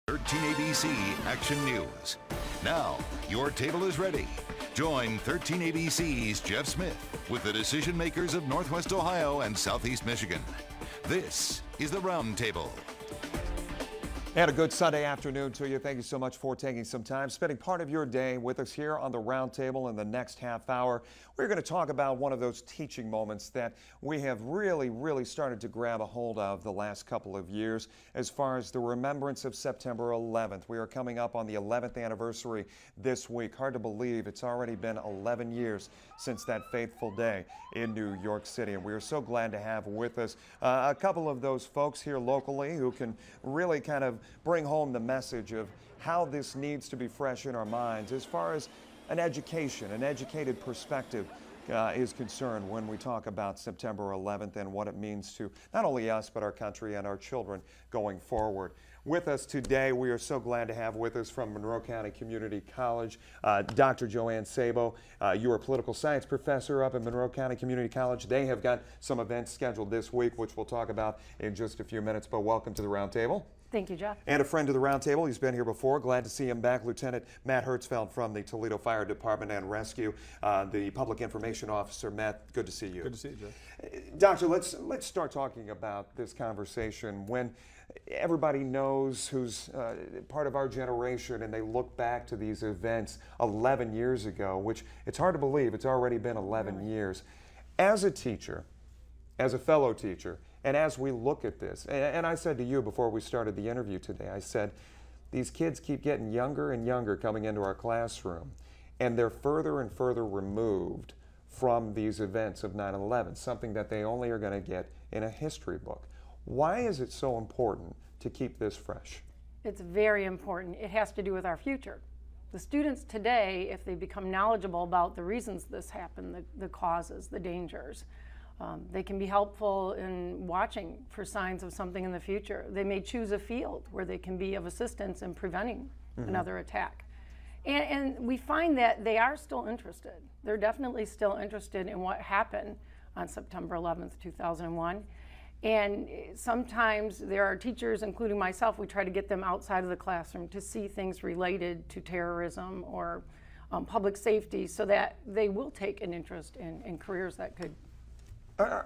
13 ABC Action News. Now, your table is ready. Join 13 ABC's Jeff Smith with the decision makers of Northwest Ohio and Southeast Michigan. This is the Roundtable. And a good Sunday afternoon to you. Thank you so much for taking some time, spending part of your day with us here on the Roundtable. In the next half hour, we're going to talk about one of those teaching moments that we have really started to grab a hold of the last couple of years as far as the remembrance of September 11th. We are coming up on the 11th anniversary this week. Hard to believe it's already been 11 years since that fateful day in New York City. And we are so glad to have with us a couple of those folks here locally who can really kind of bring home the message of how this needs to be fresh in our minds as far as an educated perspective is concerned when we talk about September 11th and what it means to not only us but our country and our children going forward. With us today, we are so glad to have with us from Monroe County Community College, Dr. Joanne Sabo. You are a political science professor up at Monroe County Community College. They have got some events scheduled this week, which we'll talk about in just a few minutes, but welcome to the Roundtable. Thank you, Jeff. And a friend of the Roundtable. He's been here before. Glad to see him back. Lieutenant Matt Hertzfeld from the Toledo Fire Department and Rescue, the Public Information Officer. Matt, good to see you. Good to see you, Jeff. Doctor, let's start talking about this conversation. When everybody knows who's part of our generation and they look back to these events 11 years ago, which it's hard to believe it's already been 11 years. As a teacher, as a fellow teacher, and as we look at this, and I said to you before we started the interview today, I said, these kids keep getting younger and younger coming into our classroom, and they're further and further removed from these events of 9/11, something that they only are going to get in a history book. Why is it so important to keep this fresh? It's very important. It has to do with our future. The students today, if they become knowledgeable about the reasons this happened, the causes, the dangers, they can be helpful in watching for signs of something in the future. They may choose a field where they can be of assistance in preventing another attack. And we find that they are still interested. They're definitely still interested in what happened on September 11th, 2001. And sometimes there are teachers, including myself, we try to get them outside of the classroom to see things related to terrorism or public safety so that they will take an interest in careers that could.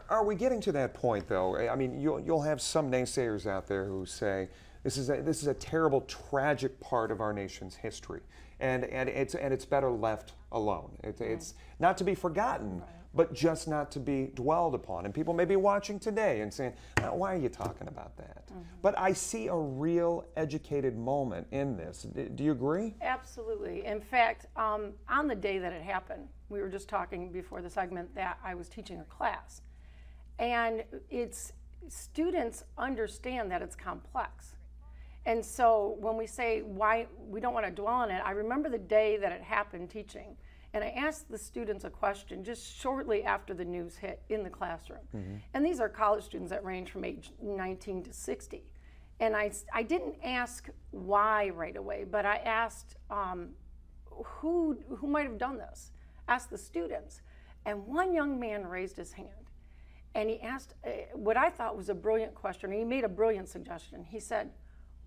Are we getting to that point, though? I mean, you'll have some naysayers out there who say this is a terrible, tragic part of our nation's history, and it's better left alone. It's not to be forgotten, but just not to be dwelled upon. And people may be watching today and saying, "Why are you talking about that?" But I see a real educated moment in this. Do you agree? Absolutely. In fact, on the day that it happened, we were just talking before the segment that I was teaching a class. And students understand that it's complex. And so when we say why we don't want to dwell on it, I remember the day that it happened teaching. And I asked the students a question just shortly after the news hit in the classroom. And these are college students that range from age 19 to 60. And I didn't ask why right away, but I asked who might have done this. Asked the students. And one young man raised his hand. And he asked what I thought was a brilliant question. He made a brilliant suggestion. He said,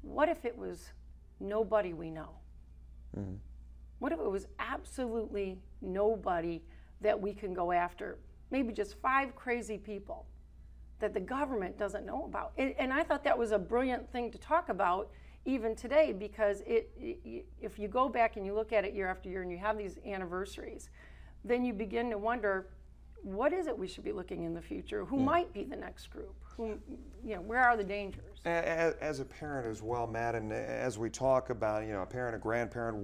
what if it was nobody we know? What if it was absolutely nobody that we can go after? Maybe just 5 crazy people that the government doesn't know about. And I thought that was a brilliant thing to talk about even today, because if you go back and you look at it year after year and you have these anniversaries, then you begin to wonder, what is it we should be looking in the future? Who might be the next group? Where are the dangers? As a parent as well, Matt, and as we talk about, a parent, a grandparent,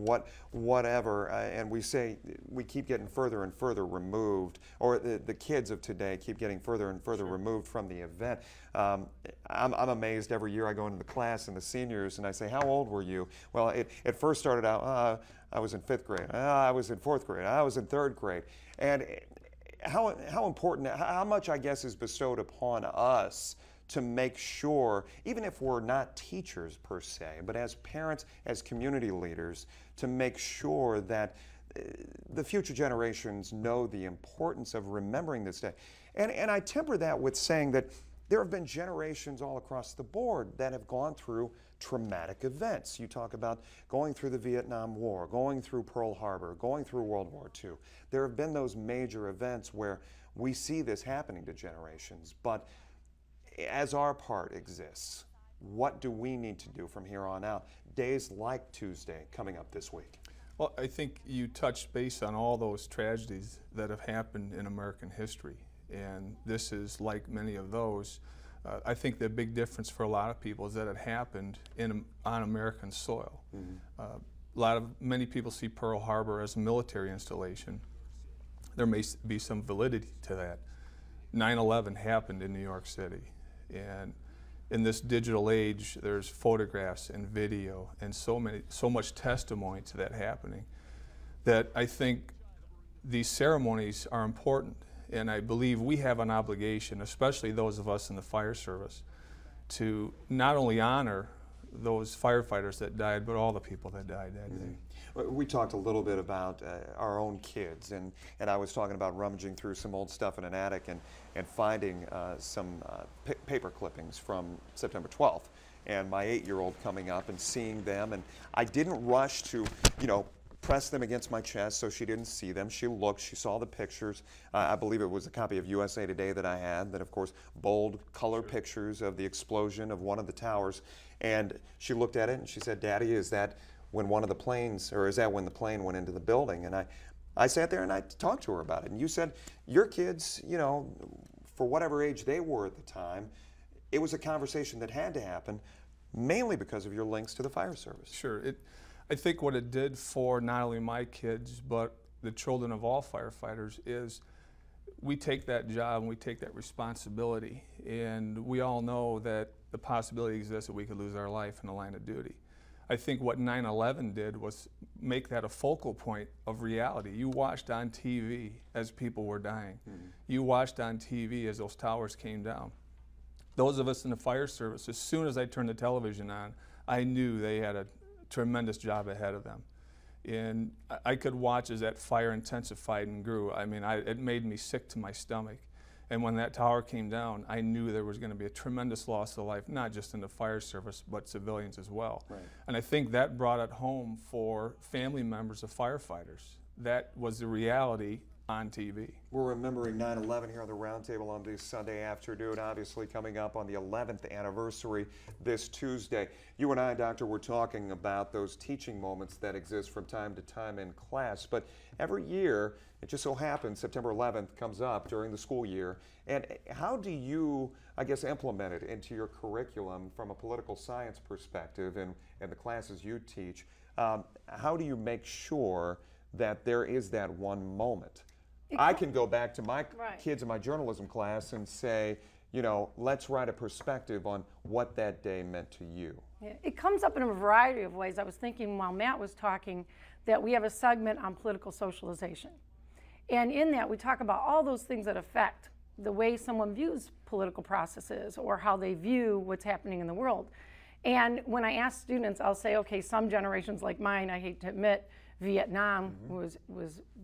whatever, and we say we keep getting further and further removed, or the kids of today keep getting further and further removed from the event. I'm amazed every year I go into the class and the seniors and I say, how old were you? Well, it first started out, I was in 5th grade, I was in 4th grade, I was in 3rd grade. And how important, how much, I guess, is bestowed upon us to make sure, even if we're not teachers per se, but as parents, as community leaders, to make sure that the future generations know the importance of remembering this day. And I temper that with saying that there have been generations all across the board that have gone through traumatic events. You talk about going through the Vietnam War, going through Pearl Harbor, going through World War II. There have been those major events where we see this happening to generations, but as our part exists, what do we need to do from here on out? Days like Tuesday coming up this week. Well, I think you touched base on all those tragedies that have happened in American history, and this is like many of those. I think the big difference for a lot of people is that it happened on American soil. Many people see Pearl Harbor as a military installation. There may be some validity to that. 9/11 happened in New York City, and in this digital age, there's photographs and video and so much testimony to that happening, that I think these ceremonies are important. And I believe we have an obligation, especially those of us in the fire service, to not only honor those firefighters that died, but all the people that died that day. We talked a little bit about our own kids, and I was talking about rummaging through some old stuff in an attic and finding some paper clippings from September 12th, and my 8-year-old coming up and seeing them, and I didn't rush to, press them against my chest so she didn't see them. She looked, she saw the pictures. I believe it was a copy of USA Today that I had, that of course bold color pictures of the explosion of one of the towers. And she looked at it and she said, "Daddy, is that when one of the planes, or is that when the plane went into the building?" And I sat there and I talked to her about it. And you said, your kids, for whatever age they were at the time, it was a conversation that had to happen, mainly because of your links to the fire service. Sure. I think what it did for not only my kids, but the children of all firefighters, is we take that job and we take that responsibility, and we all know that the possibility exists that we could lose our life in the line of duty. I think what 9/11 did was make that a focal point of reality. You watched on TV as people were dying. You watched on TV as those towers came down. Those of us in the fire service, as soon as I turned the television on, I knew they had a tremendous job ahead of them. And I could watch as that fire intensified and grew. I mean, it made me sick to my stomach. And when that tower came down, I knew there was going to be a tremendous loss of life, not just in the fire service, but civilians as well. Right. And I think that brought it home for family members of firefighters. That was the reality on TV. We're remembering 9/11 here on the Roundtable on this Sunday afternoon, obviously coming up on the 11th anniversary this Tuesday. You and I, Doctor, were talking about those teaching moments that exist from time to time in class, but every year, it just so happens September 11th comes up during the school year. And how do you, I guess, implement it into your curriculum from a political science perspective and the classes you teach? How do you make sure that there is that one moment? I can go back to my kids in my journalism class and say, let's write a perspective on what that day meant to you. Yeah, it comes up in a variety of ways. I was thinking while Matt was talking that we have a segment on political socialization. And in that we talk about all those things that affect the way someone views political processes or how they view what's happening in the world. And when I ask students, I'll say, okay, some generations like mine, I hate to admit, Vietnam was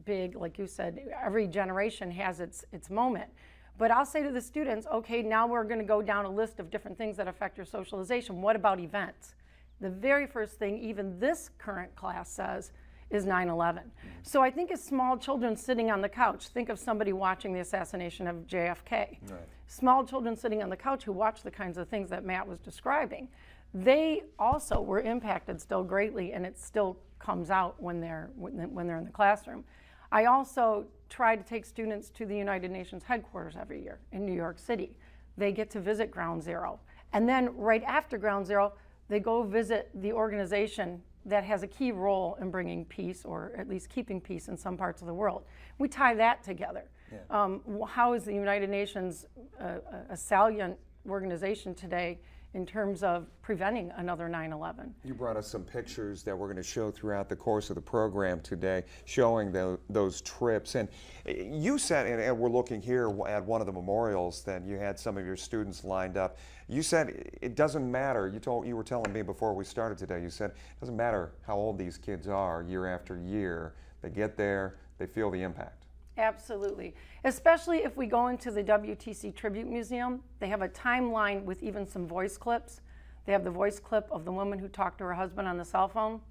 big, like you said. Every generation has its moment. But I'll say to the students, okay, now we're going to go down a list of different things that affect your socialization. What about events? The very first thing even this current class says is 9/11. So I think as small children sitting on the couch, think of somebody watching the assassination of JFK. Right. Small children sitting on the couch who watch the kinds of things that Matt was describing, they also were impacted still greatly, and it still comes out when they're in the classroom. I also try to take students to the United Nations headquarters every year in New York City. They get to visit Ground Zero. And then right after Ground Zero, they go visit the organization that has a key role in bringing peace, or at least keeping peace in some parts of the world. We tie that together. Yeah. How is the United Nations a salient organization today in terms of preventing another 9/11. You brought us some pictures that we're going to show throughout the course of the program today, showing those trips. And you said, and we're looking here at one of the memorials that you had some of your students lined up. You said it doesn't matter. You were telling me before we started today, you said it doesn't matter how old these kids are year after year. They get there, they feel the impact. Absolutely. Especially if we go into the WTC Tribute Museum, they have a timeline with even some voice clips They have the voice clip of the woman who talked to her husband on the cell phone.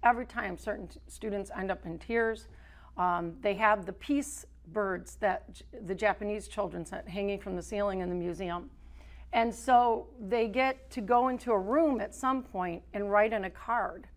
Every time, certain students end up in tears. They have the peace birds that the Japanese children sent hanging from the ceiling in the museum. And so they get to go into a room at some point and write in a card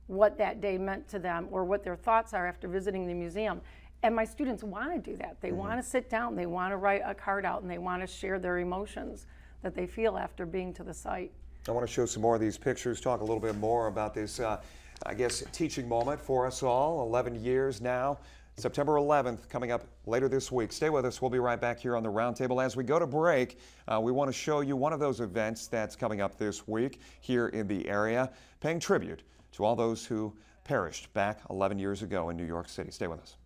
what that day meant to them or what their thoughts are after visiting the museum. And my students want to do that. They want to sit down, they want to write a card out, and they want to share their emotions that they feel after being to the site. I want to show some more of these pictures, talk a little bit more about this, I guess, teaching moment for us all. 11 years now. September 11th coming up later this week. Stay with us. We'll be right back here on the Roundtable. As we go to break, we want to show you one of those events that's coming up this week here in the area, paying tribute to all those who perished back 11 years ago in New York City. Stay with us.